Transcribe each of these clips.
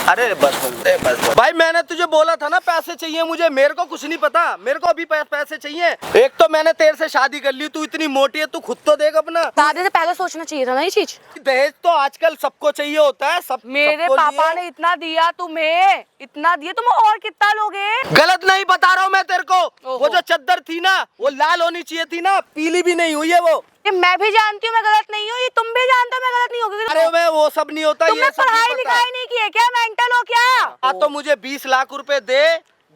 अरे बस भाई, मैंने तुझे बोला था ना पैसे चाहिए मुझे। मेरे को कुछ नहीं पता, मेरे को अभी पैसे चाहिए। एक तो मैंने तेरे से शादी कर ली, तू इतनी मोटी है, तू खुद तो देख अपना। शादी से पहले सोचना चाहिए था ना ये चीज। दहेज तो आजकल सबको चाहिए होता है, सब मेरे पापा ने इतना दिया तुम्हें, इतना दिया, तुम और कितना लोगे? गलत नहीं बता रहा हूँ मैं तेरे को। वो जो चद्दर थी ना, वो लाल होनी चाहिए थी ना, पीली भी नहीं हुई है वो। ये मैं भी जानती हूँ मैं गलत नहीं हूँ, ये तुम भी जानते हो मैं गलत नहीं हूँ। अरे मैं वो सब नहीं होता, तुमने पढ़ाई लिखाई नहीं की है क्या? मेंटल हो क्या? तो मुझे 20 लाख रुपए दे,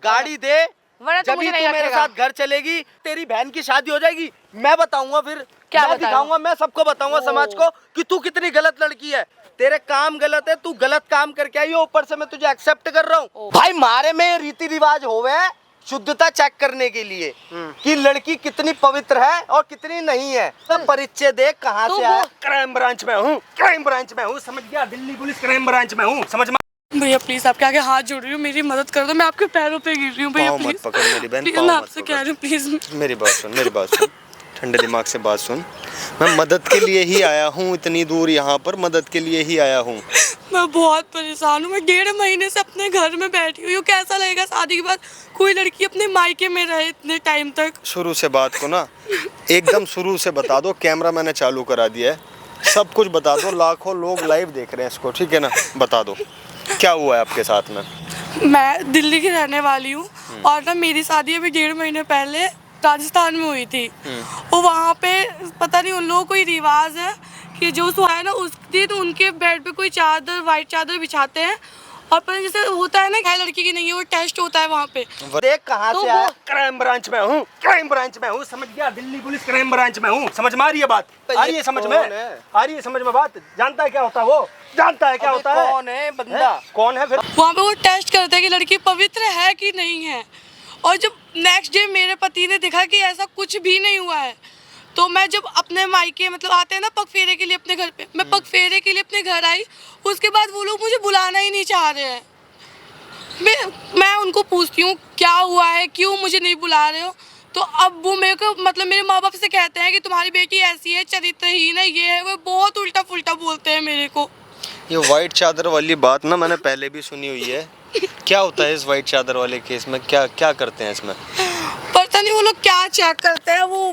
गाड़ी दे, तो जब तू मेरे साथ घर चलेगी, तेरी बहन की शादी हो जाएगी। मैं बताऊंगा फिर, क्या दिखाऊंगा, मैं सबको बताऊंगा समाज को कि तू कितनी गलत लड़की है। तेरे काम गलत है, तू गलत काम करके आई हो, ऊपर से मैं तुझे एक्सेप्ट कर रहा हूँ। भाई मारे में रीति रिवाज होवे शुद्धता चेक करने के लिए कि लड़की कितनी पवित्र है और कितनी नहीं है। तो परिचय देख कहाँ से आया। क्राइम ब्रांच में हूँ, क्राइम ब्रांच में हूँ, समझ गया? दिल्ली पुलिस क्राइम ब्रांच में हूँ, समझ में? भैया प्लीज आपके आगे हाथ जोड़ रही हूँ, मेरी मदद कर दो, मैं आपके पैरों पे गिर रही हूँ भैया प्लीज। पकड़ मेरी बहन, मैं आपसे कह रही हूँ प्लीज। मेरी बात सुन, ठंडे दिमाग से बात सुन। मैं मदद के लिए ही आया हूँ, इतनी दूर यहाँ पर मदद के लिए ही आया हूँ। मैं बहुत परेशान हूँ, मैं 1.5 महीने से अपने घर में बैठी हुई हूँ। कैसा लगेगा शादी के बाद कोई लड़की अपने मायके में रहे इतने टाइम तक? शुरू से बात को ना एकदम शुरू से बता दो। कैमरा मैंने चालू करा दिया है, सब कुछ बता दो। लाखों लोग लाइव देख रहे हैं इसको, ठीक है ना? बता दो क्या हुआ है आपके साथ में। मैं दिल्ली की रहने वाली हूँ और ना मेरी शादी अभी 1.5 महीने पहले राजस्थान में हुई थी। और वहाँ पे पता नहीं उन लोगों को कोई रिवाज है कि जो सुहाए ना उस दिन उनके बेड पे कोई चादर, वाइट चादर बिछाते हैं और पर जैसे होता है ना क्या लड़की की नहीं है, वो टेस्ट होता है वहाँ पे। देख कहाँ से आया। क्राइम ब्रांच में हूँ, क्राइम ब्रांच में हूँ, समझ गया? दिल्ली पुलिस क्राइम ब्रांच में हूँ, समझ में आ रही है बात? आ रही है समझ में? आ रही है समझ में बात? जानता है क्या होता है वो? जानता है क्या होता है? कौन है बंदा? कौन है फिर? वहाँ पे वो टेस्ट करते हैं कि लड़की पवित्र है कि नहीं है। और जब नेक्स्ट डे मेरे पति ने देखा कि ऐसा कुछ भी नहीं हुआ है, तो मैं जब अपने मायके मतलब आते हैं ना पग फेरे के लिए अपने घर पे, मैं पग फेरे के लिए अपने घर आई। उसके बाद वो लोग मुझे बुलाना ही नहीं चाह रहे हैं। मैं उनको पूछती हूँ क्या हुआ है, क्यों मुझे नहीं बुला रहे हो? तो अब वो मेरे को मतलब मेरे माँ बाप से कहते हैं कि तुम्हारी बेटी ऐसी है, चरित्रहीन है, ये है वो, बहुत उल्टा पुल्टा बोलते हैं मेरे को। ये वाइट चादर वाली बात ना मैंने पहले भी सुनी हुई है। क्या होता है इस वाइट चादर वाले केस में? क्या क्या करते हैं इसमें? पता नहीं वो लोग क्या चेक करते हैं, वो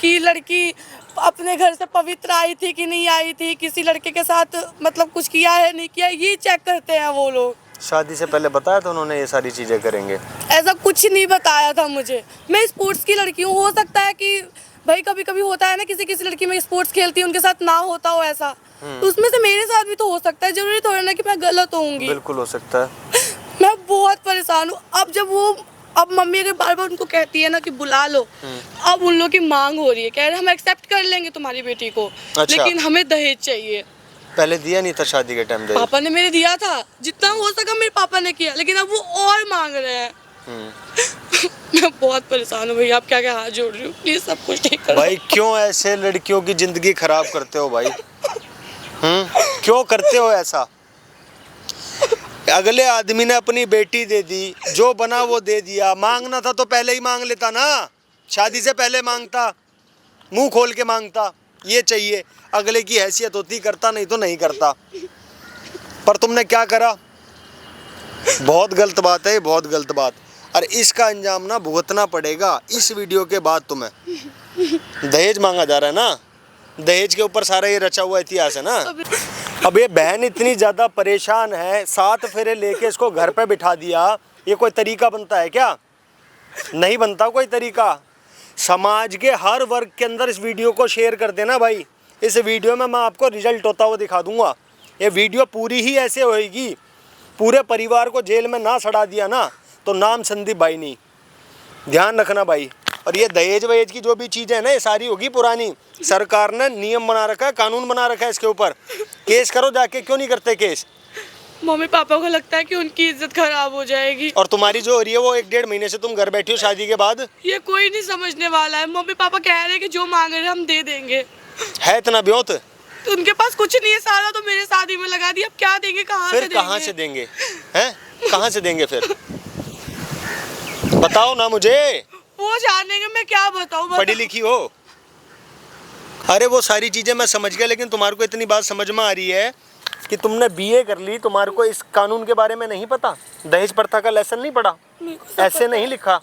कि लड़की अपने घर से पवित्र आई थी कि नहीं आई थी, किसी लड़के के साथ मतलब कुछ किया है नहीं किया, ये चेक करते हैं वो लोग। शादी से पहले बताया था उन्होंने ये सारी चीजें करेंगे? ऐसा कुछ नहीं बताया था मुझे। मैं स्पोर्ट्स की लड़की हूँ, हो सकता है कि भाई कभी कभी होता है ना किसी लड़की में स्पोर्ट्स खेलती है उनके साथ ना होता हो ऐसा, तो उसमें से मेरे साथ भी तो हो सकता है। जरूरी थोड़ा ना कि मैं गलत होंगी। बिल्कुल हो सकता है। मैं बहुत परेशान हूँ। अब मम्मी अगर बार बार उनको कहती है ना कि बुला लो, अब उन लोगों की मांग हो रही है, कह रहे हम एक्सेप्ट कर लेंगे तुम्हारी बेटी को। अच्छा। लेकिन हमें दहेज चाहिए। पहले दिया नहीं था शादी के टाइम? पापा ने मेरे दिया था, जितना हो सका मेरे पापा ने किया, लेकिन अब वो और मांग रहे हैं। मैं बहुत परेशान हूँ भैया, आप क्या क्या हाथ जोड़ रही हूँ, प्लीज सब कुछ ठीक करो। भाई क्यों ऐसे लड़कियों की जिंदगी खराब करते हो भाई? क्यों करते हो ऐसा? अगले आदमी ने अपनी बेटी दे दी, जो बना वो दे दिया। मांगना था तो पहले ही मांग लेता ना, शादी से पहले मांगता, मुंह खोल के मांगता ये चाहिए। अगले की हैसियत होती करता, नहीं तो नहीं करता। पर तुमने क्या करा? बहुत गलत बात है, बहुत गलत बात। और इसका अंजाम ना भुगतना पड़ेगा इस वीडियो के बाद तुम्हें। दहेज मांगा जा रहा है ना, दहेज के ऊपर सारा ये रचा हुआ इतिहास है ना। अब ये बहन इतनी ज़्यादा परेशान है, 7 फेरे लेके इसको घर पे बिठा दिया। ये कोई तरीका बनता है क्या? नहीं बनता कोई तरीका। समाज के हर वर्ग के अंदर इस वीडियो को शेयर कर देना भाई। इस वीडियो में मैं आपको रिजल्ट होता हुआ दिखा दूंगा। ये वीडियो पूरी ही ऐसे होएगी, पूरे परिवार को जेल में ना सड़ा दिया ना तो नाम संदीप भाई नहीं। ध्यान रखना भाई। और ये दहेज वहेज की जो भी चीज़ें हैं ना, ये सारी होगी पुरानी। सरकार ने नियम बना रखा है, कानून बना रखा है इसके ऊपर। केस करो जाके, क्यों नहीं करते केस? मम्मी पापा को लगता है कि उनकी इज्जत खराब हो जाएगी। और तुम्हारी जो हो रही है वो 1-1.5 महीने से तुम घर बैठी हो शादी के बाद। ये कोई नहीं समझने वाला है। मम्मी पापा कह रहे हैं कि जो मांग रहे हैं हम दे देंगे। है इतना ब्योत? तो उनके पास कुछ नहीं है, सारा तो मेरे शादी में लगा दिया। अब क्या देंगे, कहाँ से देंगे? कहाँ से देंगे? हैं? कहाँ से देंगे फिर? बताओ ना मुझे। वो जानेंगे, मैं क्या बताऊँ? पढ़ी लिखी हो? अरे वो सारी चीजें मैं समझ गया, लेकिन तुम्हारे को इतनी बात समझ में आ रही है कि तुमने बीए कर ली, तुम्हारे को इस कानून के बारे में नहीं पता? दहेज प्रथा का लेसन नहीं पढ़ा? मेरे को सब ऐसे नहीं लिखा?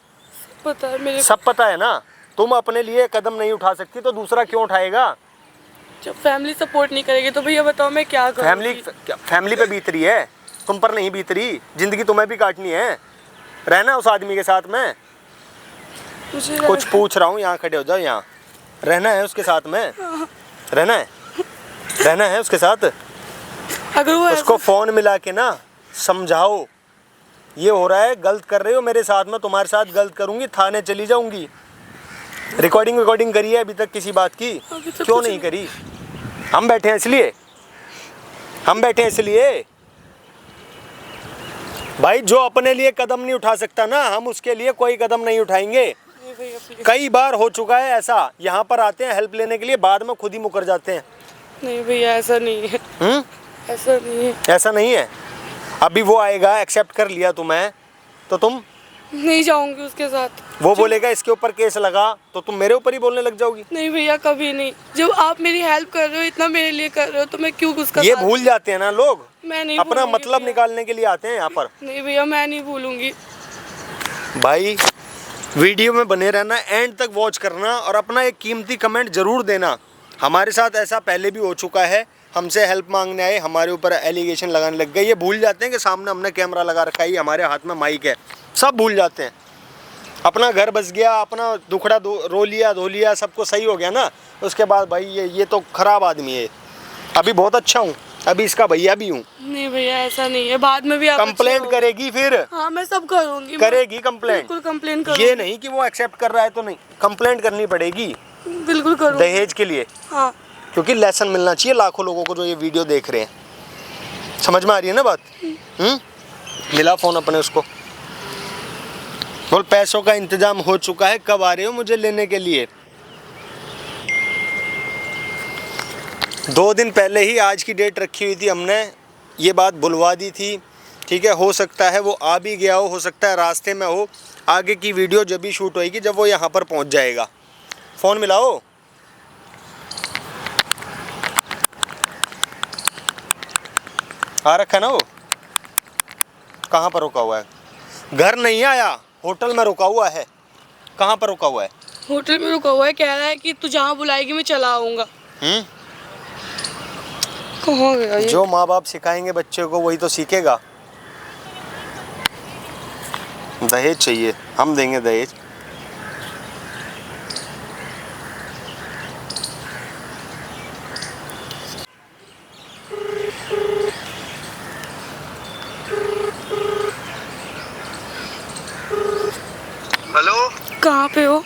पता है मेरे सब पता है ना। तुम अपने लिए कदम नहीं उठा सकती तो दूसरा क्यों उठाएगा? जब फैमिली सपोर्ट नहीं करेगी तो भैया बताओ मैं क्या करूँ? फैमिली पे बीत रही है, तुम पर नहीं बीत रही। जिंदगी तुम्हें भी काटनी है, रहना उस आदमी के साथ में। कुछ पूछ रहा हूँ, यहाँ खड़े हो जाओ। यहाँ रहना है उसके साथ में, रहना है उसके साथ। अगर वो उसको फोन मिला के ना समझाओ, ये हो रहा है, गलत कर रहे हो मेरे साथ में, तुम्हारे साथ गलत करूंगी, थाने चली जाऊंगी। रिकॉर्डिंग करी है अभी तक किसी बात की? क्यों नहीं करी? हम बैठे हैं इसलिए। भाई जो अपने लिए कदम नहीं उठा सकता ना, हम उसके लिए कोई कदम नहीं उठाएंगे। कई बार हो चुका है ऐसा, यहाँ पर आते हैं हेल्प लेने के लिए, बाद में खुद ही मुकर जाते हैं। नहीं भैया ऐसा नहीं है। ऐसा नहीं है। अभी वो आएगा, एक्सेप्ट कर लिया तुम्हें तो तुम नहीं जाऊंगी उसके साथ। वो बोलेगा इसके ऊपर केस लगा तो तुम मेरे ऊपर ही बोलने लग जाओगी। नहीं भैया कभी नहीं। जब आप मेरी हेल्प कर रहे हो, इतना मेरे लिए कर रहे हो, तो मैं क्यों उसका ये भूल जाते हैं ना लोग, मैं नहीं अपना मतलब निकालने के लिए आते हैं यहाँ पर। नहीं भैया मैं नहीं भूलूंगी। भाई वीडियो में बने रहना, एंड तक वॉच करना और अपना एक कीमती कमेंट जरूर देना। हमारे साथ ऐसा पहले भी हो चुका है, हमसे हेल्प मांगने आए, हमारे ऊपर एलिगेशन लगाने लग गए। ये भूल जाते हैं कि सामने हमने कैमरा लगा रखा है, हमारे हाथ में माइक है, सब भूल जाते हैं। अपना घर बस गया, अपना दुखड़ा रो लिया, धो लिया, सबको सही हो गया ना, उसके बाद भाई ये तो खराब आदमी है। अभी बहुत अच्छा हूँ, अभी इसका भैया भी हूँ। नहीं भैया ऐसा नहीं है, बाद में भी आप कंप्लेंट करेगी फिर? हाँ मैं सब करूँगी। करेगी कंप्लेंट? बिल्कुल कंप्लेंट करूँगी। ये नहीं कि वो एक्सेप्ट कर रहा है तो नहीं, कंप्लेंट करनी पड़ेगी। बिल्कुल करूँगी। दहेज के लिए। हाँ क्योंकि लेसन मिलना चाहिए लाखों लोगों को जो ये वीडियो देख रहे हैं। समझ में आ रही है ना बात? मिला फोन अपने उसको, बोल पैसों का इंतजाम हो चुका है, कब आ रहे हो मुझे लेने के लिए? 2 दिन पहले ही आज की डेट रखी हुई थी हमने, ये बात बुलवा दी थी। ठीक है, हो सकता है वो आ भी गया हो सकता है रास्ते में हो। आगे की वीडियो जब भी शूट होएगी जब वो यहाँ पर पहुँच जाएगा। फ़ोन मिलाओ। आ रखा है ना वो? कहाँ पर रुका हुआ है? घर नहीं आया, होटल में रुका हुआ है। कहाँ पर रुका हुआ है? होटल में रुका हुआ है, कह रहा है कि तू जहाँ बुलाएगी मैं चला आऊँगा। कहाँ गया ये? जो माँ बाप सिखाएंगे बच्चे को वही तो सीखेगा। दहेज चाहिए, हम देंगे दहेज। हेलो, कहाँ पे हो?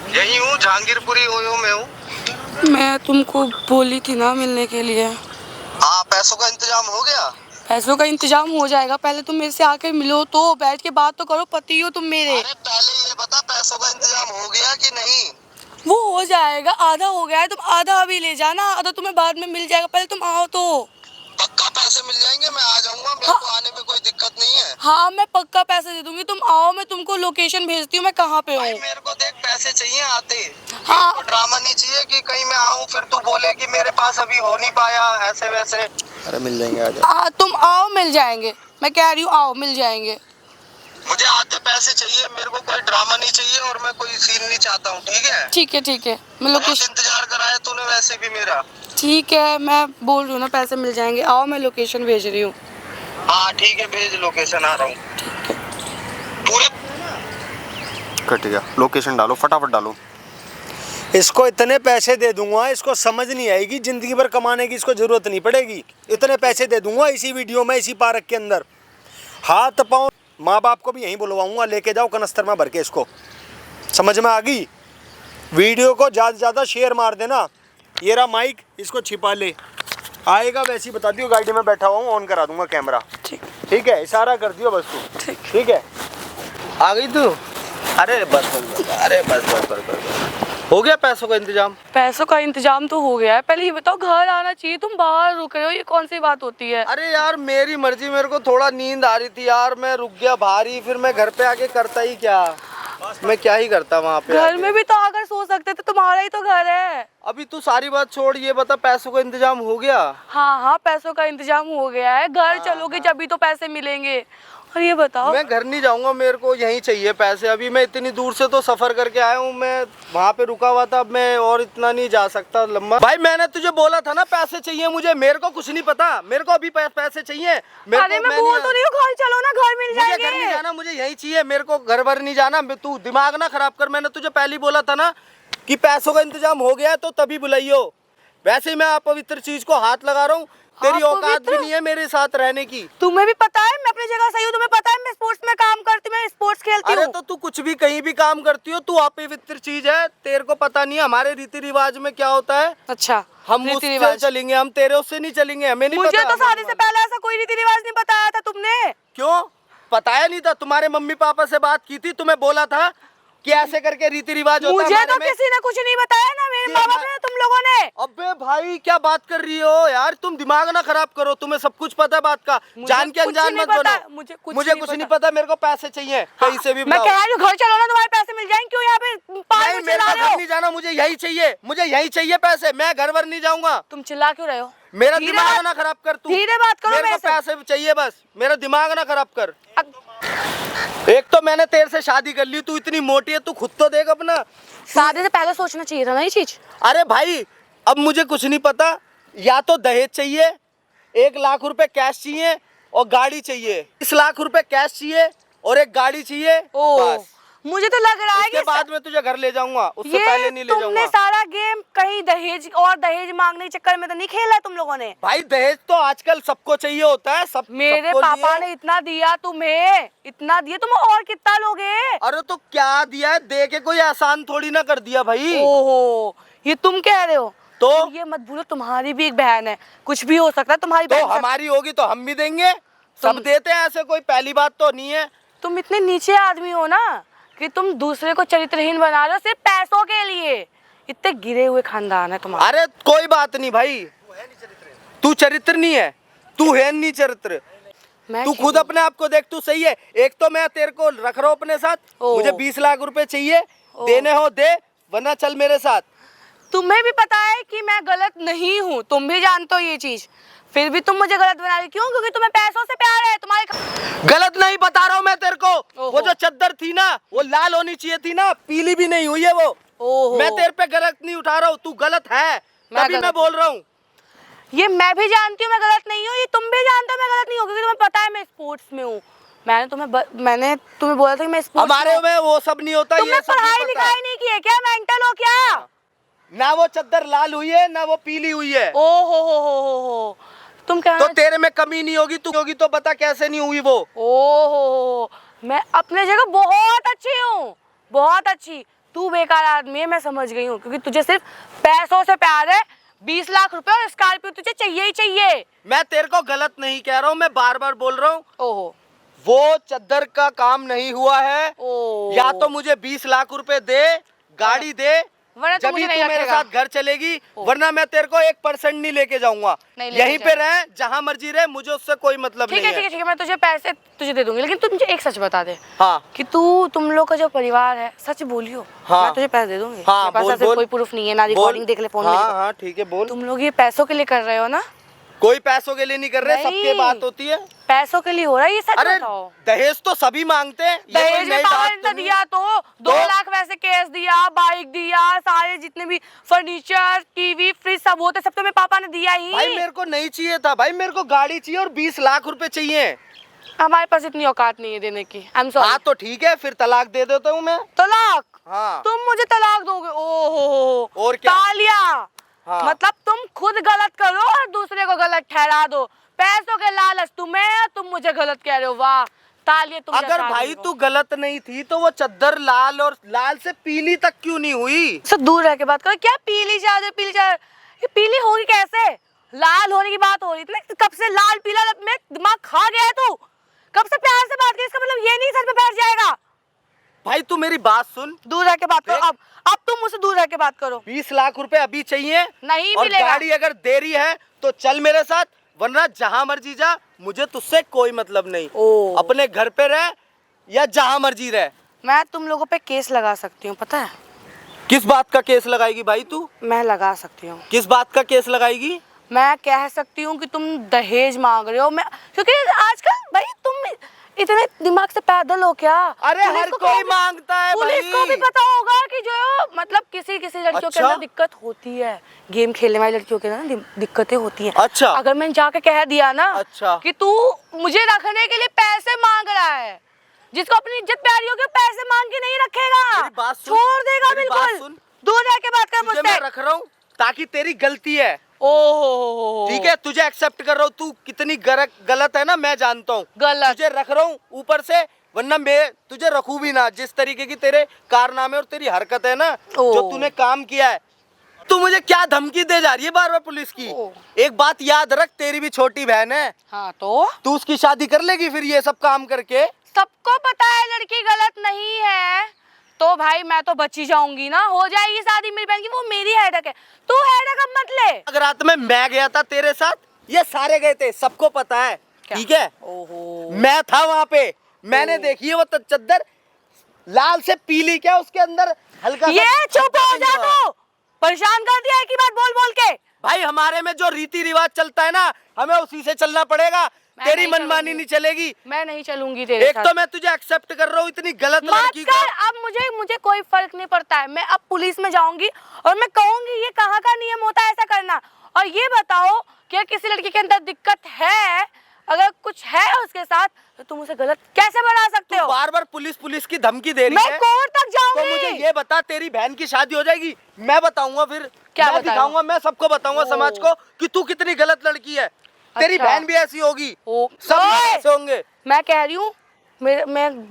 यही हूँ, जहांगीरपुरी ओयो में हूँ। मैं तुमको बोली थी ना मिलने के लिए। हाँ, पैसों का इंतजाम हो गया? पैसों का इंतजाम हो जाएगा, पहले तुम मेरे से आकर मिलो तो, बैठ के बात तो करो, पति हो तुम मेरे। अरे पहले ये बता, पैसों का इंतजाम हो गया कि नहीं? वो हो जाएगा, आधा हो गया है, तुम आधा अभी ले जाना, आधा तुम्हें बाद में मिल जाएगा, पहले तुम आओ तो। पक्का पैसे मिल जाएंगे, मैं आ जाऊंगा, मेरे को आने में कोई दिक्कत नहीं है। हाँ मैं पक्का पैसे दे दूंगी, तुम आओ, मैं तुमको लोकेशन भेजती हूँ मैं कहाँ पे हूँ। मेरे को देख पैसे चाहिए आते। हाँ ड्रामा नहीं चाहिए कि कहीं मैं आऊँ फिर तू बोले कि मेरे पास अभी हो नहीं पाया, ऐसे वैसे। अरे मिल जाएंगे, आ जाओ। तुम आओ, मिल जाएंगे, मैं कह रही हूँ आओ, मिल जाएंगे। मुझे आते पैसे चाहिए, मेरे को कोई ड्रामा नहीं चाहिए और मैं कोई सीन नहीं चाहता हूँ। ठीक है? ठीक है मैं लोकेशन इंतजार कराया तूने वैसे भी मेरा। ठीक है, मैं बोल रही हूँ ना पैसे मिल जाएंगे, आओ, मैं लोकेशन भेज रही हूँ। हाँ ठीक है, भेज लोकेशन, आ रहा हूँ। पूरे कट गया, लोकेशन डालो, फटाफट डालो। इसको इतने पैसे दे दूंगा, इसको समझ नहीं आएगी, जिंदगी भर कमाने की इसको जरूरत नहीं पड़ेगी। इतने पैसे दे दूंगा इसी वीडियो में, इसी पार्क के अंदर। हाथ पाँव माँ बाप को भी यहीं बुलवाऊंगा, लेके जाओ कनस्तर में भर के इसको। समझ में आ गई? वीडियो को ज़्यादा से ज़्यादा शेयर मार देना। ये रहा माइक, इसको छिपा ले, आएगा वैसे ही बता दियो, गाड़ी में बैठा हुआ हूँ, ऑन करा दूंगा कैमरा। ठीक है, इशारा कर दियो बस तू। ठीक है, आ गई तू? अरे बस हो गया पैसों का इंतजाम? पैसों का इंतजाम तो हो गया है, पहले ये बताओ घर आना चाहिए, तुम बाहर रुक रहे हो, ये कौन सी बात होती है? अरे यार मेरी मर्जी, मेरे को थोड़ा नींद आ रही थी यार, मैं रुक गया बाहर ही, फिर मैं घर पे आके करता ही क्या। मैं क्या ही करता वहाँ पे घर आके? में भी तो आकर सो सकते थे, तुम्हारा ही तो घर है। अभी तू सारी बात छोड़, ये बता पैसों का इंतजाम हो गया? हाँ हाँ, पैसों का इंतजाम हो गया है। घर चलोगे जब तो पैसे मिलेंगे। और ये बताओ, मैं घर नहीं जाऊंगा, मेरे को यहीं चाहिए पैसे। अभी मैं इतनी दूर से तो सफर करके आया हूँ, मैं वहाँ पे रुका हुआ था, अब मैं और इतना नहीं जा सकता लंबा। भाई मैंने तुझे बोला था ना पैसे चाहिए मुझे, मेरे को कुछ नहीं पता, मेरे को अभी पैसे चाहिए। अरे मैं बोल तो रही हूँ, घर चलो ना, घर मिल मुझे घर नहीं जाएंगे। जाना, मुझे यही चाहिए, मेरे को घर भर नहीं जाना। तू दिमाग ना खराब कर, मैंने तुझे पहले ही बोला था ना कि पैसों का इंतजाम हो गया है तो तभी बुलाइयो। वैसे ही मैं अपवित्र चीज को हाथ लगा रहा हूँ, तेरी औकात भी नहीं है मेरे साथ रहने की। तुम्हें भी पता है मैं अपनी जगह सही हूँ, तुम्हें पता है मैं स्पोर्ट्स में काम करती हूँ, मैं स्पोर्ट्स खेलती हूँ। अरे तो तू कुछ भी कहीं भी काम करती हो, तू अपवित्र चीज है, तेरे को पता नहीं है हमारे रीति रिवाज में क्या होता है। अच्छा, हम उससे चलेंगे, हम तेरे उससे नहीं चलेंगे, हमें नहीं मुझे पता। तो शादी से पहले ऐसा कोई रीति रिवाज नहीं बताया था तुमने। क्यों बताया नहीं था? तुम्हारे मम्मी पापा से बात की थी, तुम्हें बोला था कि ऐसे करके रीति रिवाज होता है। मुझे तो किसी ने कुछ नहीं बताया, ना मेरे माँ बाप ने, तुम लोगों ने। अबे भाई क्या बात कर रही हो यार, तुम दिमाग ना खराब करो, तुम्हें सब कुछ पता है बात का, जान के अनजान मत बनो। मुझे कुछ नहीं पता, मेरे को पैसे चाहिए कहीं से भी। मैं कह रही हूँ घर चलो ना, तुम्हारे पैसे मिल जाएंगे। क्यों यहाँ पे नहीं, मेरे को घर नहीं जाना, मुझे यही चाहिए, मुझे यही चाहिए पैसे, मैं घर भर नहीं जाऊंगा। तुम चिल्ला क्यों रहे हो? मेरा दिमाग ना खराब कर तू, धीरे बात करो। मेरे को पैसे चाहिए बस, मेरा दिमाग ना खराब कर। एक तो मैंने तेरे से शादी कर ली, तू इतनी मोटी है, तू खुद तो देख अपना। शादी से पहले सोचना चाहिए था ना ये चीज। अरे भाई अब मुझे कुछ नहीं पता, या तो दहेज चाहिए, 1 लाख रुपए कैश चाहिए और गाड़ी चाहिए, 20 लाख रुपए कैश चाहिए और एक गाड़ी चाहिए बस। मुझे तो लग रहा है उसके बाद में तुझे घर ले जाऊंगा, उससे पहले नहीं ले जाऊंगा। तुमने सारा गेम कहीं दहेज और दहेज मांगने के चक्कर में तो नहीं खेला है तुम लोगों ने? भाई दहेज तो आजकल सबको चाहिए होता है, सब मेरे पापा ने इतना दिया तुम्हें, इतना दिया, तुम और कितना लोगे? अरे तो क्या दिया है, दे के कोई एहसान थोड़ी ना कर दिया भाई। ओहो, ये तुम कह रहे हो? तो ये मत भूलो तुम्हारी भी एक बहन है, कुछ भी हो सकता है तुम्हारी तो बहन। हमारी होगी तो हम भी देंगे, सब देते हैं, ऐसे कोई पहली बात तो नहीं है। तुम इतने नीचे आदमी हो ना कि तुम दूसरे को चरित्रहीन बना रहे हो सिर्फ पैसों के लिए। इतने गिरे हुए खानदान है तुम्हारा। अरे कोई बात नहीं भाई, तू चरित्र नहीं है, तू है नहीं चरित्र, तू खुद अपने आप को देख, तू सही है। एक तो मैं तेरे को रख रहा हूँ अपने साथ, मुझे 20 लाख रुपए चाहिए, देने हो दे, वरना चल मेरे साथ। तुम्हें भी पता है कि मैं गलत नहीं हूँ, तुम भी जानते हो ये चीज, फिर भी तुम मुझे गलत बना रही। क्यों? क्योंकि तुम्हें पैसों से प्यार है। तुम्हारे गलत नहीं बता रहा हूँ मैं तेरे को, वो जो चद्दर थी ना वो लाल होनी चाहिए थी ना, पीली भी नहीं हुई है वो। मैं तेरे पे गलत नहीं उठा रहा हूँ, तू गलत है, तभी मैं बोल रहा हूँ। ये मैं भी जानती हूँ मैं गलत नहीं हूँ, ये तुम भी जानते हो मैं गलत नहीं हूँ, क्योंकि तुम्हें पता है मैं स्पोर्ट्स में हूँ। मैंने तुम्हें बोला था कि मैं स्पोर्ट्स हमारे में वो सब नहीं होता। तुमने पढ़ाई लिखाई नहीं की है क्या? मेंटल हो क्या? ना वो चद्दर लाल हुई है ना वो पीली हुई है। ओ हो तुम क्या तो तेरे में कमी नहीं होगी, तू होगी तो बता कैसे नहीं हुई वो। ओहो, मैं अपने जगह बहुत अच्छी हूँ, बहुत अच्छी। तू बेकार आदमी है, मैं समझ गई हूँ, क्योंकि तुझे सिर्फ पैसों से प्यार है। 20 लाख रुपए और स्कॉर्पियो तुझे चाहिए ही चाहिए। मैं तेरे को गलत नहीं कह रहा हूँ, मैं बार बार बोल रहा हूँ। ओहो, वो चद्दर का काम नहीं हुआ है। या तो मुझे 20 लाख रुपए दे, गाड़ी दे, वरना जब तू मेरे साथ घर चलेगी, वरना मैं तेरे को 1% नहीं लेके जाऊंगा। यहीं पे रह, जहाँ मर्जी रहे, मुझे उससे कोई मतलब नहीं है। ठीक है, मैं तुझे पैसे दे दूंगी, लेकिन तू मुझे एक सच बता दे। हाँ, कि तुम लोग का जो परिवार है, सच बोलियो। हाँ, मैं तुझे पैसे दे दूंगी। हाँ, मेरे पास ऐसे कोई प्रूफ नहीं है, ना रिकॉर्डिंग देख ले फोन में। हाँ ठीक है बोल। तुम लोग ये पैसों के लिए कर रहे हो ना? कोई पैसों के लिए नहीं कर रहे, सबके बात होती है। पैसों के लिए हो रहा है, ये सच बताओ। दहेज तो सभी मांगते हैं। दहेज में पापा ने दिया तो 2 लाख वैसे कैश दिया, बाइक दिया, सारे जितने भी फर्नीचर, टीवी, फ्रिज सब होते सब तो मेरे पापा ने दिया ही। भाई मेरे को नहीं चाहिए था भाई, मेरे को गाड़ी चाहिए और 20 लाख रुपए चाहिए। हमारे पास इतनी औकात नहीं है देने की। I am sorry. हाँ तो ठीक है, फिर तलाक दे देता हूँ मैं। तलाक? हाँ। तुम मुझे तलाक दोगे? ओहो, और क्या? तालियां। हाँ। मतलब तुम खुद गलत करो और दूसरे को गलत ठहरा दो। पैसों के लालच तुम्हें, तुम मुझे गलत कह रहे हो। वाह, तालियां तुम। अगर भाई तू गलत नहीं थी तो वो चद्दर लाल और लाल से पीली तक क्यों नहीं हुई? सब दूर रह के बात करो। क्या पीली चादर, पीली चादर? ये पीली होगी कैसे? लाल होने की बात हो रही थी। कब से लाल पीला में दिमाग खा गया है तू? कब से प्यार से बात की? इसका मतलब ये नहीं सर पे बैठ जाएगा। भाई तू मेरी बात सुन, दूर रह के बात करो। अब तुम मुझसे दूर रह के बात करो। 20 लाख रुपए अभी चाहिए, नहीं और मिलेगा। गाड़ी अगर देरी है तो चल मेरे साथ, वरना जहां मर्जी जा, मुझे तुझसे कोई मतलब नहीं। अपने घर पे रह या जहां मर्जी रह, मैं तुम लोगों पे केस लगा सकती हूँ, पता है? किस बात का केस लगाएगी भाई तू? मैं लगा सकती हूँ। किस बात का केस लगाएगी? मैं कह सकती हूँ कि तुम दहेज मांग रहे हो। मैं क्योंकि आजकल भाई तुम इतने दिमाग से पैदल हो क्या? अरे हर कोई मांगता है भाई। पुलिस को भी पता होगा कि जो मतलब किसी किसी लड़कियों के अंदर दिक्कत होती है, गेम खेलने वाली लड़कियों के अंदर दिक्कतें होती हैं। अच्छा। अगर मैंने जाके कह दिया ना अच्छा कि तू मुझे रखने के लिए पैसे मांग रहा है, जिसको अपनी इज्जत प्यारी होगी पैसे मांग के नहीं रखेगा, मेरी बात सुन, छोड़ देगा मेरी बात बिल्कुल। सुन। दूर जाके बात कर तुझे मुझसे। मैं रख रहा हूँ ताकि तेरी गलती है। ओहो ठीक है, तुझे एक्सेप्ट कर रहा हूँ। तू कितनी गलत है ना मैं जानता हूँ। गलत। तुझे रख रहा हूँ ऊपर से, वरना मैं तुझे रखूं भी ना। जिस तरीके की तेरे कारनामे और तेरी हरकत है ना, जो तूने काम किया है। तू मुझे क्या धमकी दे जा रही है बार बार पुलिस की? एक बात याद रख, तेरी भी छोटी बहन है। हाँ तो तू उसकी शादी कर लेगी फिर ये सब काम करके? सबको पता है लड़की गलत नहीं है, तो भाई मैं तो बची जाऊंगी ना। हो जाएगी शादी मेरी बहन की, वो मेरी हेडक है, तू हेडक अब मत ले। अगर रात में मैं गया था तेरे साथ, ये सारे गए थे, सबको पता है। ठीक है, ओहो मैं था वहां पे, मैंने देखी है वो चद्दर लाल से पीली, क्या उसके अंदर हल्का ये चुप हो जा तू, परेशान कर दिया है की बात बोल बोल के। भाई हमारे में जो रीति रिवाज चलता है ना, हमें उसी से चलना पड़ेगा। तेरी मनमानी नहीं चलेगी। मैं नहीं चलूंगी तेरे एक साथ। तो मैं तुझे एक्सेप्ट कर रहा हूँ इतनी गलत लड़की को। अब मुझे कोई फर्क नहीं पड़ता है। मैं अब पुलिस में जाऊंगी और मैं कहूंगी ये कहाँ का नियम होता है ऐसा करना। और ये बताओ कि किसी लड़की के अंदर दिक्कत है, अगर कुछ है उसके साथ, तो तुम उसे गलत कैसे बना सकते हो? बार बार पुलिस की धमकी दे रही है। मैं कोर्ट तक जाऊंगी। तो मुझे ये बता, तेरी बहन की शादी हो जाएगी, मैं बताऊंगा फिर। क्या मैं दिखाऊंगा, मैं सबको बताऊंगा समाज को कि तू कितनी गलत लड़की है। तेरी बहन भी ऐसी होगी, सब ऐसे होंगे। मैं कह रही हूँ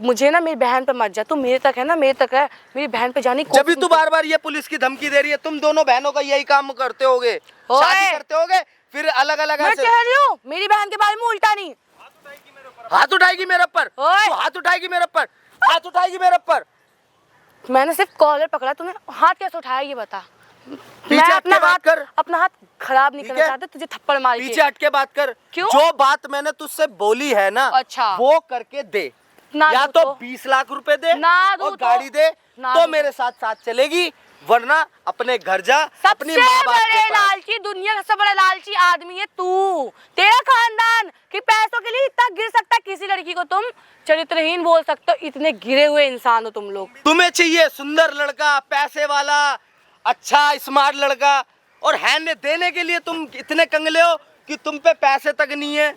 मुझे ना मेरी बहन पे मत जा। तू मेरे तक है ना, मेरे तक है, मेरी बहन पे जानी। जब भी तू बार बार ये पुलिस की धमकी दे रही है, तुम दोनों बहनों का यही काम करते होगे, शादी करते होगे फिर अलग अलग। मैं कह रही हूँ मेरी बहन के बारे में उल्टा नहीं। हाथ उठाएगी मेरे ऊपर, हाथ उठाएगी मेरे ऊपर, हाथ उठाएगी मेरे ऊपर। मैंने सिर्फ कॉलर पकड़ा, तूने हाथ कैसे उठाया ये बता। पीछे हट के बात कर। अपना हाथ खराब नहीं करना चाहते, तुझे थप्पड़ मार के। पीछे हट के बात कर। क्यों? जो बात मैंने तुझसे बोली है ना, अच्छा, वो करके दे। या तो 20 लाख रुपए दे और गाड़ी दे, तो मेरे साथ साथ चलेगी, वरना अपने घर जा। अपनी माँ बाप के पास। लालची, दुनिया का सबसे बड़ा लालची आदमी है तू। तेरा खानदान कि पैसों के लिए इतना गिर सकता है किसी लड़की को? तुम चरित्रहीन बोल सकते हो, इतने गिरे हुए इंसान हो तुम लोग। तुम्हें चाहिए सुंदर लड़का, पैसे वाला, अच्छा स्मार्ट लड़का, और हैंड देने के लिए तुम इतने कंगले हो कि तुम पे पैसे तक नहीं है।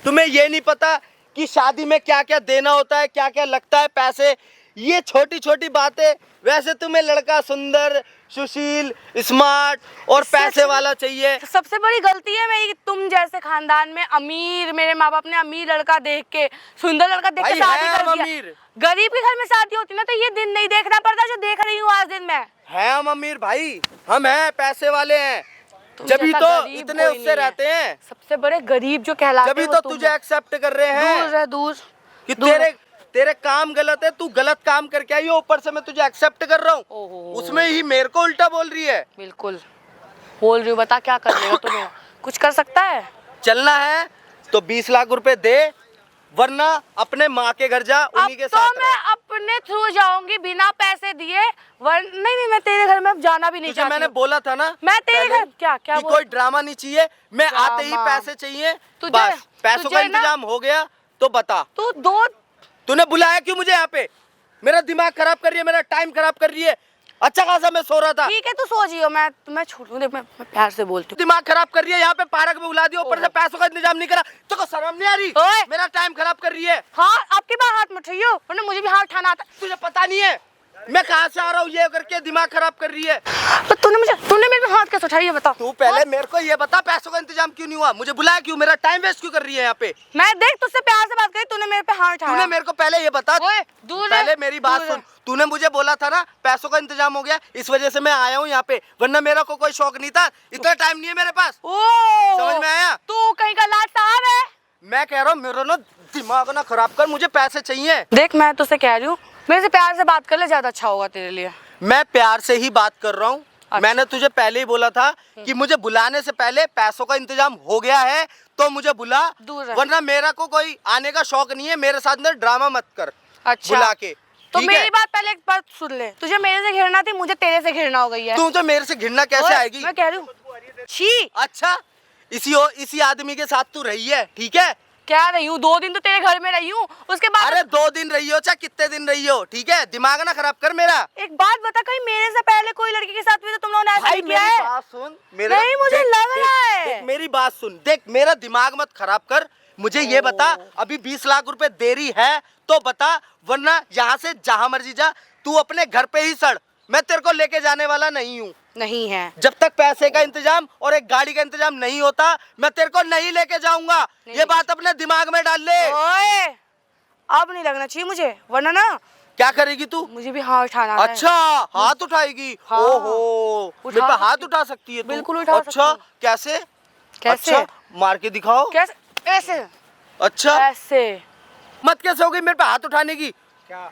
तुम्हें ये नहीं पता कि शादी में क्या क्या देना होता है, क्या क्या लगता है पैसे। ये छोटी छोटी बातें। वैसे तुम्हें लड़का सुंदर, सुशील, स्मार्ट और पैसे वाला चाहिए। सबसे बड़ी गलती है मेरी, तुम जैसे खानदान में अमीर, मेरे माँ बाप ने अमीर लड़का देख के, सुंदर लड़का देख के शादी कर दिया। गरीब के घर में शादी होती ना, तो ये दिन नहीं देखना पड़ता जो देख रही हूँ आज दिन में। है हम अमीर भाई, हम हैं पैसे वाले हैं, जभी तो इतने उससे रहते हैं। सबसे बड़े गरीब जो कहलाते हैं, जभी तो तुझे एक्सेप्ट कर रहे हैं। दूर कि तेरे काम गलत है, तू गलत काम करके आई हो, ऊपर से मैं तुझे एक्सेप्ट कर रहा हूँ, उसमें ही मेरे को उल्टा बोल रही है। बिल्कुल बोल रही हूँ, बता क्या कर लेगा तुम्हें? कुछ कर सकता है? चलना है तो 20 लाख रुपए दे, वरना अपने माँ के घर जा, उन्हीं के साथ तो मैं अपने थ्रू जाऊंगी बिना पैसे दिए। नहीं, मैं तेरे घर में अब जाना भी नहीं चाहती। मैंने बोला था ना, मैं तेरे घर क्या कोई ड्रामा नहीं चाहिए, मैं आते ही पैसे चाहिए, बस। पैसों का इंतजाम हो गया तो बता। तूने बुलाया क्यों मुझे यहाँ पे? मेरा दिमाग खराब कर रही है, मेरा टाइम खराब कर रही है। अच्छा खासा मैं सो रहा था। ठीक है तू सो जियो, मैं छोड़ू दे, मैं प्यार से बोलती हूँ। दिमाग खराब कर रही है, यहाँ पे पार्क में बुला दिया, ऊपर से पैसों का इंतजाम नहीं करा, तो शर्म नहीं आ रही? मेरा टाइम खराब कर रही है। हाँ, आपके बाहर हाथ मत उठाइयो, वरना मुझे भी हाथ उठाना आता। तुझे पता नहीं है मैं कहाँ से आ रहा हूँ, ये करके दिमाग खराब कर रही है। तो तूने मेरे हाथ कैसे उठाई, बता। तू पहले मेरे को ये बता, पैसों का इंतजाम क्यों नहीं हुआ? मुझे बुलाया क्यों? मेरा टाइम वेस्ट क्यों कर रही है यहाँ पे? मैं देख तुझसे प्यार से बात करी, तूने मेरे पे हाथ उठाया। तूने मेरे को पहले ये बता, पहले मेरी बात सुन। तूने मुझे बोला था ना पैसों का इंतजाम हो गया, इस वजह से मैं आया हूँ यहाँ पे, वरना मेरा को कोई शौक नहीं था। इतना टाइम नहीं है मेरे पास। समझ में आया? तू कहीं का लाट साहब है? मैं कह रहा हूँ मेरा ना दिमाग ना खराब कर, मुझे पैसे चाहिए। देख मैं तुझसे कह रही हूँ, मेरे से प्यार से बात कर ले, ज्यादा अच्छा होगा तेरे लिए। मैं प्यार से ही बात कर रहा हूँ। अच्छा। मैंने तुझे पहले ही बोला था कि मुझे बुलाने से पहले पैसों का इंतजाम हो गया है तो मुझे बुला, वरना मेरा को कोई आने का शौक नहीं है। मेरे साथ में ड्रामा मत कर। अच्छा। बुला के तो ठीक मेरी है? बात पहले एक बात सुन ले, तुझे मेरे से घिरना थी, मुझे तेरे से घिरना हो गई है। तुझे मेरे से घिरना कैसे ओए, आएगी? मैं कह रही हूँ छी। अच्छा, इसी आदमी के साथ तू रही है, ठीक है? क्या रही हूँ, 2 दिन तो तेरे घर में रही हूँ, उसके बाद अरे 2 दिन रही हो चाहे कितने दिन रही हो, ठीक है? दिमाग ना खराब कर मेरा। एक बात बता, कहीं मेरे से पहले कोई लड़की के साथ भी तो तुम लोगों ने ऐसा भाई नहीं किया मेरी है? बात सुन, नहीं, मुझे लग रहा है। देख मेरी बात सुन, देख मेरा दिमाग मत खराब कर। मुझे ये बता, अभी 20 लाख रुपए देरी है तो बता, वरना यहाँ से जहां मर्जी जा, तू अपने घर पे ही सड़। मैं तेरे को लेके जाने वाला नहीं हूँ। नहीं है। जब तक पैसे का इंतजाम और एक गाड़ी का इंतजाम नहीं होता, मैं तेरे को नहीं लेके जाऊंगा। ये बात अपने दिमाग में डाल ले। ओए, अब नहीं लगना चाहिए मुझे, वरना ना क्या करेगी तू? मुझे भी हाथ उठाना है। अच्छा, हाथ उठाएगी? हाँ। ओहो, मेरे पे हाथ उठा सकती है तू? बिल्कुल उठा सकती अच्छा, हूँ। कैसे? कैसे? अच्छा, मार के दिखाओ। कैसे? ऐसे अच्छा, ऐसे। मत कैसे हो गई मेरे पे हाथ उठाने की? क्या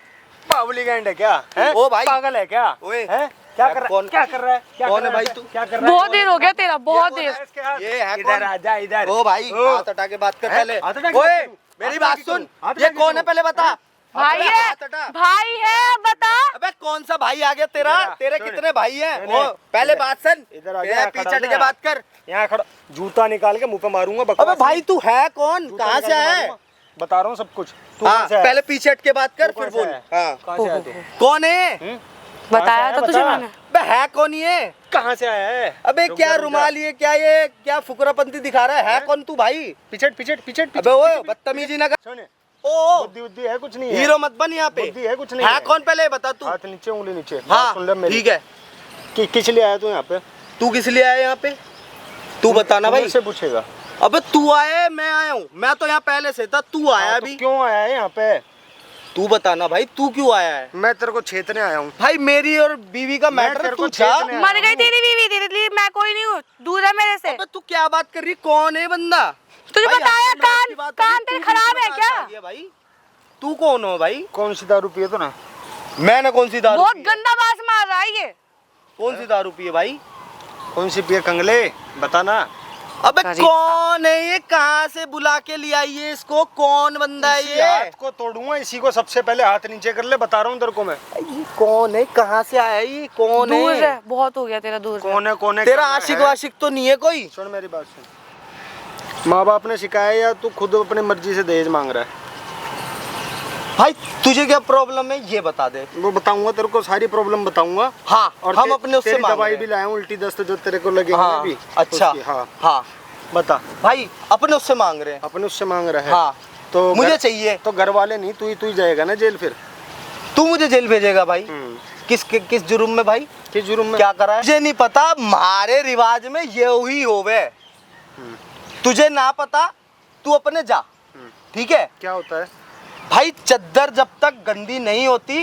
बावली गैंड है क्या? है? ओ भाई, पागल है क्या? ओए, है? क्या कर रहा है? क्या कर रहा है? क्या कौन कर है रहा भाई तू? क्या कर रहा है? बहुत देर हो गया तेरा, बहुत देर। इसके हाथ। ये है इधर कौन? आजा इधर। ओ भाई, ओ। हाथ हटा के बात कर हैं? पहले। हाथ हटा के ओए, बात करूं? मेरी हाथ बात हटा के सुन, करूं? हाथ ये हटा के कौन है करूं? पहले बता। भाई अबे, है, हाथ हटा। भाई है, बता। अबे कौन सा भाई आ गया तेरा? इधर आ, तेरे सुन। कितने भाई हैं? नहीं, ओ, नहीं, पहले इधर- बात सुन। इधर आ जा, मेरे यहाँ पीछे खड़ा हट हो के जा। बात कर। यहाँ खड़ा, जूता निकाल के मुंह पे मारूंगा। अबे बकवास भाई नहीं। तू है कौन? जूता कहाँ से निकाल के आया है? मारूंगा। बता रहा हूँ सब कुछ। तू हाँ, कहाँ से आया? पहले पीछे हट के बात कर, तू फिर कहाँ से बोल। आया? हाँ, कहाँ से आया तू? कौन है? बताया तो तुझे बता। मैंने। अबे है कौन ये? कहाँ से आया है? अबे रुक क्या जा, रुक जा। रुमाल ये क्या, ये क्या फुकरापंती दिखा रहा है कौन तू भाई? पिछट पिछट पिछट अबे ओए, बदतमीजी ना कर। सुन, ओ, बुद्धि बुद्धि है कुछ नहीं है। हीरो मत बन यहाँ पे। बुद्धि है कुछ नहीं है है। कौन पहले ये बता तू। हाथ नीचे, उंगली नीचे। हाँ, बात सुन ले मेरी। ठीक है। किस लिए आया तू यहाँ पे? तू किस लिए आया यहाँ पे? तू बताना भाई। से पूछेगा। अबे तू आया है, मैं आया हूँ? मैं तो यहाँ पहले से था, तू आया हाँ, तो अभी। क्यों आया है यहाँ पे? तू बताना भाई, तू क्यों आया है? मैं तेरे को छेतने आया हूँ। भाई मेरी और बीवी का मैटर तेरे तू को जा। छेड़ने मर गई तेरी बीवी, तेरे लिए मैं कोई नहीं हूँ, दूर है मेरे से। अबे तू क्या बात कर रही? कौन है बंदा? तुझे भाई, बताया, हमसे लड़की की कान बात हो रही, कान तू तेरे बीच खराब में है कहाँ क्या? से आ गया भाई? तू कौन हो भाई? कौन सी दारू पिए तो ना? मैंने कौन सी दारू बहुत पी है? गंदा बास मार रहा है ये। कौन सी दारू पी है भाई? कौन सी पिए कंगले? बताना। अबे अरे कौन है ये? कहाँ से बुला के ले आई है इसको? कौन बंदा है इसी ये? हाथ को तोड़ूंगा, इसी को सबसे पहले हाथ नीचे कर ले। बता रहा हूँ तेरे को मैं। ये कौन है? कहाँ से आया ये? कौन दूर है? है, बहुत हो गया तेरा, दूर से। कौन है? कौन है? तेरा क्या आशिक है? वाशिक तो नहीं है कोई? सुन मेरी बात सुन। माँ बाप ने सिखाया या तू खुद अपनी मर्जी से दहेज मांग रहा है? भाई तुझे क्या प्रॉब्लम है ये बता दे। वो बताऊंगा तेरे को, सारी प्रॉब्लम बताऊंगा। हाँ, और हम अपने उससे तेरी मांग दवाई रहे भी हैं। लाया हूँ, उल्टी दस्त जो तेरे को लगेगी हाँ, अभी। अच्छा, उसकी, हाँ हाँ बता। भाई अपने उससे मांग रहे हैं। अपने उससे मांग रहा है। हाँ, तो मुझे घर- चाहिए। तो घर वाले नहीं, तू ही जाएगा ना जेल फिर। तू मुझे जेल भेजेगा भाई? किस जुर्म में भाई? किस जुर्म में? क्या करा है? मुझे नहीं पता, हमारे रिवाज में ये ही होवे। तुझे ना पता, तू अपने जा, ठीक है? क्या होता है? भाई चद्दर जब तक गंदी नहीं होती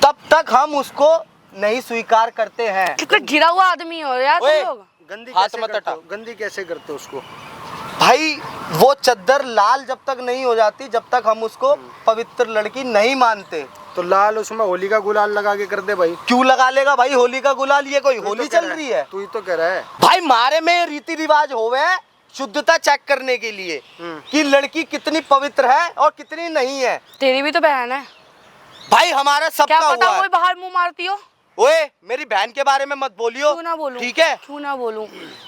तब तक हम उसको नहीं स्वीकार करते हैं। कितना गिरा हुआ आदमी हो यार तुम ओए, लोग। गंदी हाथ कैसे मत करते हटा। हो? गंदी कैसे करते हो उसको? भाई वो चद्दर लाल जब तक नहीं हो जाती जब तक हम उसको पवित्र लड़की नहीं मानते। तो लाल उसमें होली का गुलाल लगा के कर दे भाई। क्यों लगा लेगा भाई होली का गुलाल? ये कोई तू ही होली तो कह चल रहा है। रही है? तू ही तो कह रहा है। भाई मारे में रीति रिवाज होवे शुद्धता चेक करने के लिए कि लड़की कितनी पवित्र है और कितनी नहीं है। तेरी भी तो बहन है, भाई हमारा सबका क्या पता हुआ वो है। बाहर मुंह मारती हो। ओए मेरी बहन के बारे में मत बोलियो, क्यों ना बोलूं? ठीक है? क्यों ना बोलूं?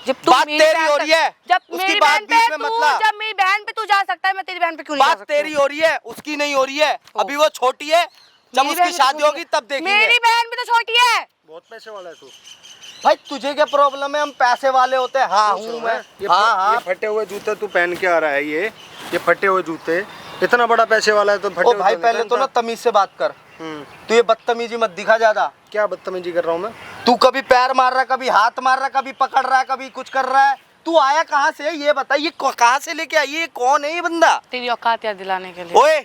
जब तू बात मेरी तेरी बहन हो पे- रही है, जब उसकी मेरी बात बहन बीच पे में तू, मत ला। जब मेरी बहन पे तू जा सकता है, मैं तेरी बहन पे क्यों नहीं जा बात सकती? तेरी हो रही है, उसकी नहीं हो रही है। अभी वो छोटी है, जब मेरी उसकी बहन भी तो शादी छोटी होगी है। तब देखेंगे। मेरी बहन भी तो छोटी है। बहुत पैसे वाला है तू। भाई तुझे क्या प्रॉब्लम है? हम पैसे वाले होते हैं। हाँ हूँ मैं। ये हाँ ये फटे हुए जूते तू पहन के आ रहा है। ये फटे हुए जूते, इतना बड़ा पैसे वाला है तो फटे ओ हुए भाई नहीं पहले तो ना पहनता। तमीज से बात कर। तू ये बदतमीजी मत दिखा ज्यादा। क्या बदतमीजी कर रहा हूँ मैं? तू कभी पैर मार रहा है, कभी हाथ मार रहा है, कभी पकड़ रहा है, कभी कुछ कर रहा है। तू आया कहाँ से है ये बता। ये कहाँ से लेके आई? ये कौन है ये बंदा? तेरी औकात याद दिलाने के लिए। ओए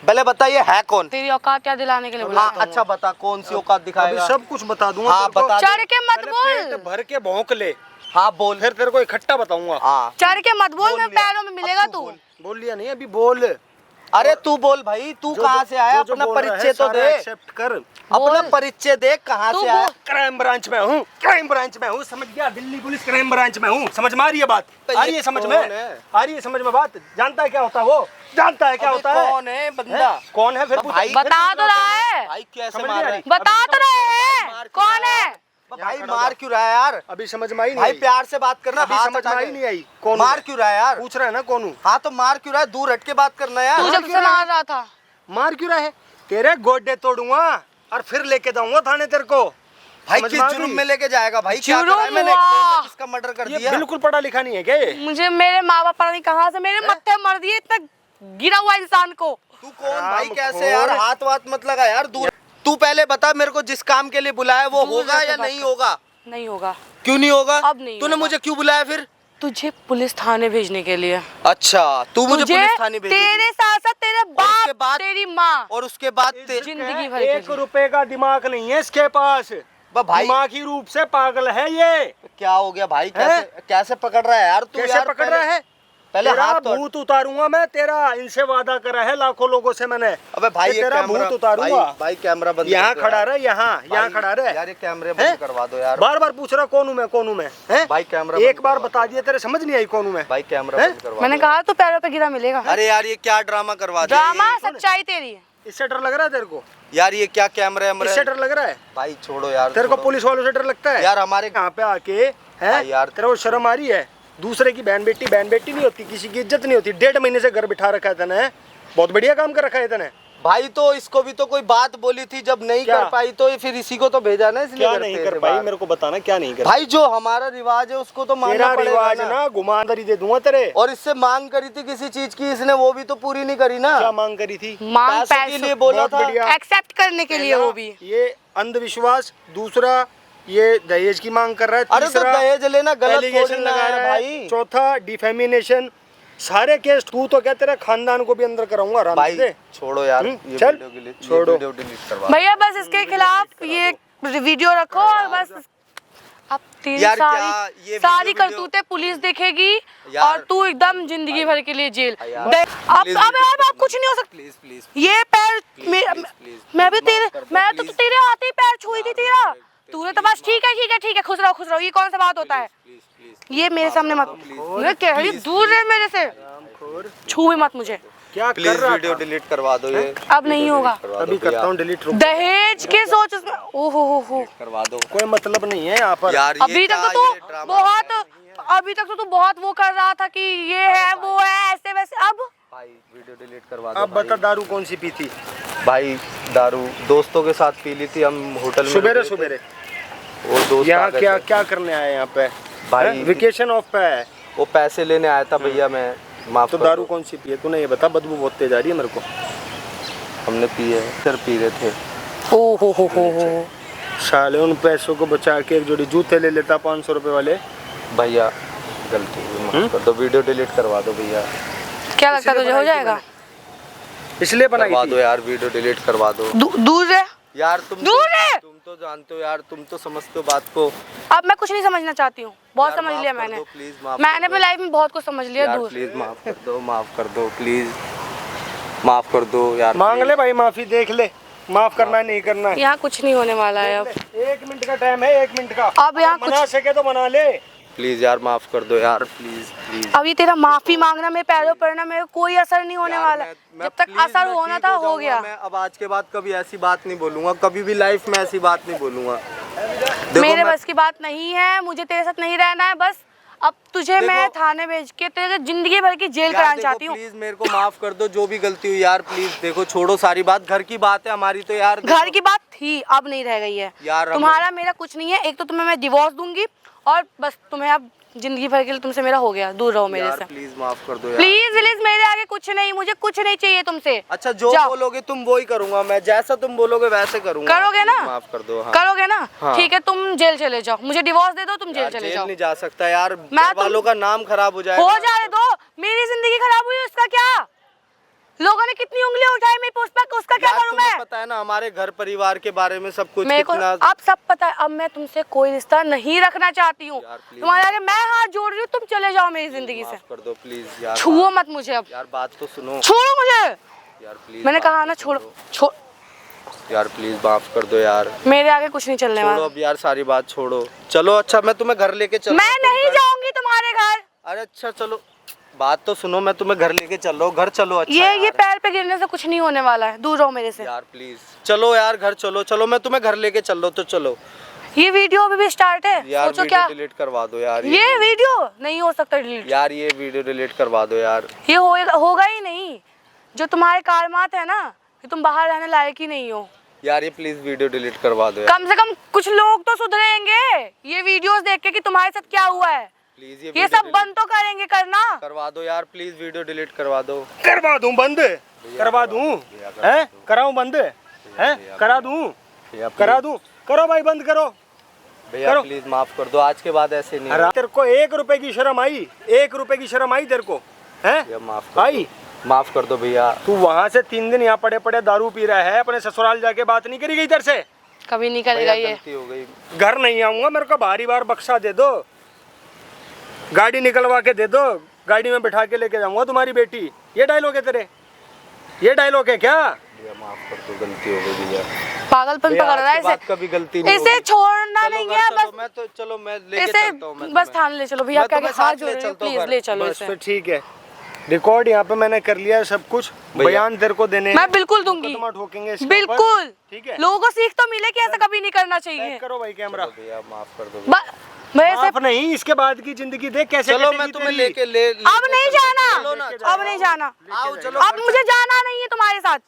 पहले बता ये है कौन? तेरी औकात याद दिलाने के लिए बोला। हाँ अच्छा बता कौन सी औकात अभी दिखाएगा? सब कुछ बता दूंगा हाँ, तेरे को। बता दे। चढ़ के मत पहले बोल, पेट भर के भौंक ले, हाँ बोल। फिर तेरे को इकट्ठा बताऊंगा। हाँ चढ़ के मत बोल, बोल मैं लिया। पैरों में मिलेगा अब तू तू। बोल। बोल लिया नहीं अभी? बोल। अरे तू बोल भाई, तू कहाँ से आया? अपना परिचय तो दे। एक्सेप्ट कर। अपना परिचय दे, कहाँ तू से आया? बोल। क्राइम ब्रांच में हूँ, क्राइम ब्रांच में हूँ, समझ गया? दिल्ली पुलिस क्राइम ब्रांच में हूँ। समझ में आ रही है बात? तो आ ये रही है समझ कौन में? है? आ रही है समझ में बात? जानता है क्या होता है वो? जानता है क्या अबे होता है? कौन है बंदा? कौन है फिर? भाई बता तो रहा है। भाई कैसे समझ मार नहीं आ रहा रही? है? बता तो रहे हैं कौन है। भाई मार क्यों रहा है यार? अभी समझ में आई नहीं भाई आई? प्यार से बात करना, अभी हाथ समझ में हटा आई के। नहीं आई? कौन मार हूँ क्यों रहा है यार? मैं? पूछ रहा है ना कौन हूँ? हाँ तो मार क्यों रहा है? दूर हट के बात करना यार। तू जब से मार रहा था मार क्यों रहा है? तेरे गोड्डे तोड़ूंगा और फिर लेके जाऊंगा थाने तेरे को। भाई समझ किस में आ जुर्म गई? में लेके जाएगा भाई? क्या जुर्म करा है मैंने? हुआ। किसका मर्डर कर ये दिया? बिल्कुल पढ़ा लिखा नहीं है क्या ये? मुझे मेरे माँ बाप पता नहीं कहाँ से मेरे मत्थे मर दिए इतना गिरा हुआ इंसान को। तू कौन भाई? हराम कैसे खोर। यार? हाथ वाथ मत लगा यार, दूर। तू पहले बता मेरे को, जिस काम के लिए बुलाया वो दूर होगा जाके या बात नहीं कर। होगा? नहीं होगा। क्यों नहीं होगा? अब नहीं तूने होगा। मुझे क्यों बुलाया फिर? तुझे पुलिस थाने भेजने के लिए। अच्छा, तू मुझे तुझे पुलिस थाने भेजेगी? तेरे साथ साथ तेरे उसके बाप बाद- तेरी माँ और उसके बाद जिंदगी भर के एक लिए। रुपए का दिमाग नहीं है इसके पास। भाई दिमागी रूप से पागल है ये। क्या हो गया भाई? कैसे पकड़ रहा है यार तू? कैसे यार पकड़ रहा है? पहले तेरा हाथ तो भूत उतारूंगा मैं तेरा। इनसे वादा करा है लाखों लोगों से मैंने। अबे भाई कि ये तेरा कैमरा भूत उतारूंगा। भाई कैमरा बंद यहाँ कर दो खड़ा यार। रहे, यहाँ भाई, खड़ा रहे। यार ये कैमरे हैं? बंद करवा दो यार। बार बार पूछ रहा कौन हूँ मैं, कौन हूँ मैं? हैं? भाई कैमरा एक बंद बार करवा बता दो। दिया, तेरे समझ नहीं आई कौन हूँ मैं? भाई कैमरा हैं? बंद करवा मैंने दो। कहा तो पैरों पे गिरा मिलेगा। अरे यार ये क्या ड्रामा करवा दिया ड्रामा ये? सच्चाई तेरी है। इससे डर लग रहा है तेरे को? यार ये क्या कैमरे इससे डर लग रहा है? भाई छोड़ो यार। तेरे को छोड़ो। पुलिस वालों से डर लगता है? यार हमारे यहाँ पे आके है भाई यार। तेरे को शर्म आ रही है? दूसरे की बहन बेटी नहीं होती, किसी की इज्जत नहीं होती। 1.5 महीने से घर बिठा रखा है तने। बहुत बढ़िया काम कर रखा है तने। भाई तो इसको भी तो कोई बात बोली थी, जब नहीं क्या? कर पाई तो ये फिर इसी को तो भेजा ना, इसलिए क्या घर नहीं पे कर से पाई? बाहर। मेरे को बताना क्या नहीं कर भाई जो हमारा रिवाज है उसको तो मानना तेरा पड़ेगा रिवाज ना। ना घुमांदरी दे दूंगा तेरे। और इससे मांग करी थी किसी चीज की, इसने वो भी तो पूरी नहीं करी ना। क्या मांग करी थी? मांग पैसे के लिए बोला बहुत था। बढ़िया। एक्सेप्ट करने के लिए पहला, वो भी। ये अंधविश्वास। दूसरा ये दहेज की मांग कर रहा है। अरे तो तीसरा दहेज लेना गलत एलिगेशन थोड़ी ना लगा है रहा है। भाई। चौथा डिफेमिनेशन। सारे केस तू तो क्या तेरे खानदान को भी अंदर कराऊंगा आराम भाई से। छोड़ो यार, ये चल, वीडियो डिलीट छोड़ो। वीडियो डिलीट करवा। भैया बस इसके खिलाफ ये वीडियो रखो और बस अब तेरी यार क्या ये सारी वीडियो- करतूतें पुलिस देखेगी यार। और तू एकदम जिंदगी भर के लिए जेल। यार, अब प्लीज, अब कुछ नहीं हो सकता। प्लीज प्लीज ये पैर प्लीज, मैं भी माफ तेरे कर दो, मैं तो प्लीज। तेरे हाथ ही पैर छुई थी तेरा। तूने तो बस ठीक है खुश रहो। ये कौन सा बात होता है? प्लीज प्लीज ये मेरे सामने मत। मैं कह रही प्लीज, दूर रह मेरे से। छू भी मत मुझे। क्या कर प्लीज रहा वीडियो था? डिलीट करवा दो ये। अब नहीं होगा। अभी करता हूँ डिलीट। रुक, दहेज के सोच उसमें। ओहो हो करवा दो कोई मतलब नहीं है यहाँ पर। यार। अभी तक तो ये तू ड्रामा अभी तक तो तू बहुत वो कर रहा था कि ये है वो है ऐसे वैसे। अब भाई वीडियो डिलीट करवा दो। अब बता दारू कौन सी पी थी? भाई दारू दोस्तों के साथ पी ली थी हम होटल में। सुबेरे रुके थे। सुबेरे वो दोस्त आ यहाँ गए क्या थे। क्या करने आए यहाँ पे? भाई वेकेशन ऑफ पे है वो पैसे लेने आया था भैया, मैं माफ तो कर दारू दो। कौन सी पी है? तूने ये बता, बदबू बहुत तेज आ रही है मेरे को। हमने पिए सर, पी रहे थे। ओ हो साले उन पैसों को बचा के एक जोड़ी जूते ले लेता 500 रुपए वाले। भैया गलती हुई, माफ कर दो। वीडियो डिलीट करवा दो भैया। क्या लगता है तुझे हो जाएगा? इसलिए बनाई करवा थी। दो यार, वीडियो डिलीट करवा दो दूर रह। यार। दूर है। तुम तो जानते हो यार, तुम तो समझते हो बात को। अब मैं कुछ नहीं समझना चाहती हूँ। बहुत यार, समझ माफ लिया कर मैंने। दो, प्लीज माफ मैंने कर अपनी दो। लाइफ में बहुत कुछ समझ लिया। यार दूर प्लीज माफ कर दो, माफ कर दो प्लीज, माफ कर दो यार। मांग प्लीज। ले भाई माफी, देख ले माफ करना है नहीं करना है। यहाँ कुछ नहीं होने वाला है अब। 1 मिनट का टाइम है, 1 मिनट का। अब यहाँ मना कुछ सके तो मना ले। प्लीज यार माफ कर दो यार, प्लीज प्लीज। अभी तेरा माफी मांगना मेरे पैरों पर ना मेरे कोई असर नहीं होने यार, वाला। मैं जब तक प्लीज, असर मैं होना ठीक था हो हो जाऊंगा। गया। मैं अब आज के बाद कभी ऐसी बात नहीं बोलूंगा, कभी भी लाइफ में ऐसी बात नहीं बोलूंगा। देखो, मेरे मैं- बस की बात नहीं है, मुझे तेरे साथ नहीं रहना है। बस अब तुझे देखो- मैं थाने भेज के तेरे जिंदगी भर की जेल यार कराना देखो, चाहती हूँ। प्लीज मेरे को माफ कर दो, जो भी गलती हुई यार प्लीज। देखो छोड़ो सारी बात, घर की बात है हमारी तो यार। घर की बात थी, अब नहीं रह गई है। यार हम- तुम्हारा मेरा कुछ नहीं है। एक तो तुम्हें मैं डिवोर्स दूंगी और बस तुम्हें अब जिंदगी भर के लिए तुमसे मेरा हो गया। दूर रहो मेरे यार से। प्लीज माफ कर दो यार। प्लीज प्लीज मेरे आगे कुछ नहीं, मुझे कुछ नहीं चाहिए तुमसे। अच्छा जो जाओ। बोलोगे तुम वो ही करूंगा मैं, जैसा तुम बोलोगे वैसे करूंगा। करोगे ना? प्लीज माफ कर दो। हाँ। करोगे ना? हाँ। ठीक है, तुम जेल चले जाओ। मुझे डिवोर्स दे दो, तुम जेल यार, चले जेल जाओ। नहीं जा सकता यार, मैं घर वालों का नाम खराब हो जाएगा। हो जाने दो। मेरी जिंदगी खराब हुई उसका क्या? लोगों ने कितनी उंगलियां उठाई मेरे पोस्ट पर, उसका क्या यार, करूं तुम्हें मैं? पता है ना हमारे घर परिवार के बारे में सब कुछ मेरे को कितना। अब सब पता है। अब मैं तुमसे कोई रिश्ता नहीं रखना चाहती हूँ। यार, प्लीज। तुम्हारे आगे मैं हाथ जोड़ रही हूँ, तुम चले जाओ मेरी जिंदगी से। माफ कर दो प्लीज यार। छुओ मत मुझे अब। यार बात तो सुनो छोड़ो मुझे। यार प्लीज। मैंने बात कहा तो ना छोड़ो। सुनो। छोड़। यार प्लीज माफ कर दो यार। मेरे आगे कुछ नहीं चलने छोड़ो वाला। अब यार, सारी बात छोड़ो। चलो अच्छा मैं तुम्हें घर लेके चल। मैं नहीं जाऊंगी तुम्हारे घर। अरे अच्छा चलो, बात तो सुनो, मैं तुम्हें घर लेके चल रहा हूँ। घर चलो। अच्छा ये यार। पैर पे गिरने से कुछ नहीं होने वाला है। दूर रहो मेरे से। यार प्लीज। चलो यार घर चलो, चलो मैं तुम्हें घर लेके चल रहा हूँ, तो चलो। ये वीडियो अभी भी स्टार्ट है, यार सोचो वीडियो क्या डिलीट करवा दो यार। ये वीडियो नहीं हो सकता डिलीट यार ये वीडियो डिलीट करवा दो यार। ये होगा ही नहीं। जो तुम्हारे कारमात है ना, कि तुम बाहर रहने लायक ही नहीं हो। यार ये प्लीज वीडियो डिलीट करवा दो यार। कम से कम कुछ लोग तो सुधरेंगे ये वीडियोस देख के कि तुम्हारे साथ क्या हुआ है। प्लीज ये सब बंद तो करेंगे करना। करवा दो यार, प्लीज वीडियो डिलीट करवा दो। करवा दूं बंद, करवा दूं, हैं कराऊं बंद, हैं करा दूं, करा दूं, करो भाई बंद करो। भैया प्लीज माफ कर दो, आज के बाद ऐसे नहीं होगा। तेरे को 1 रुपए की शर्म आई, 1 रुपए की शर्म आई तेरे को, हैं माफ कर आई? दो, माफ कर दो भैया। तू वहाँ से 3 दिन यहाँ पड़े पड़े दारू पी रहा है, अपने ससुराल जाके बात नहीं करी गई तेरे से? कभी नहीं करेगा ये। गलती हो गई। घर नहीं आऊंगा, मेरे को बारी बार बक्सा दे दो, गाड़ी निकलवा के दे दो, गाड़ी में बिठा के लेके जाऊंगा तुम्हारी बेटी। ये डायलॉग है तेरे, ये डायलॉग है क्या? भैया माफ कर दो, गलती हो गई भैया। पागलपन पकड़ रहा है इसे, कभी गलती नहीं इसे छोड़ना नहीं है बस। मैं तो चलो मैं लेके इसे चलता हूँ, मैं बस तुम्हें। थाने ले चलो भैया, मैं क्या तुम्हें हाथ साथ जोड़ ले रहे हो, चलता हूँ प्लीज घर। ले चलो बस इसे। फिर ठीक है, रिकॉर्ड यहाँ पे मैंने कर लिया है सब कुछ, बयान तेरे को देने मैं बिल्कुल दूंगी, मुकदमा ठोकेंगे इसके ऊपर। बिल्कुल। ठीक है, लोगों को सीख तो मिले कि ऐसा कभी नहीं करना चाहिए। चेक करो भाई कैमरा। भैया माफ कर दो। मैं माफ नहीं, इसके बाद की जिंदगी देख कैसे चलो कटेगी मैं तुम्हें तेरी। लेके ले अब नहीं जाना, चलो ना, अब नहीं जाना, आओ चलो। अब मुझे जाना नहीं है तुम्हारे साथ।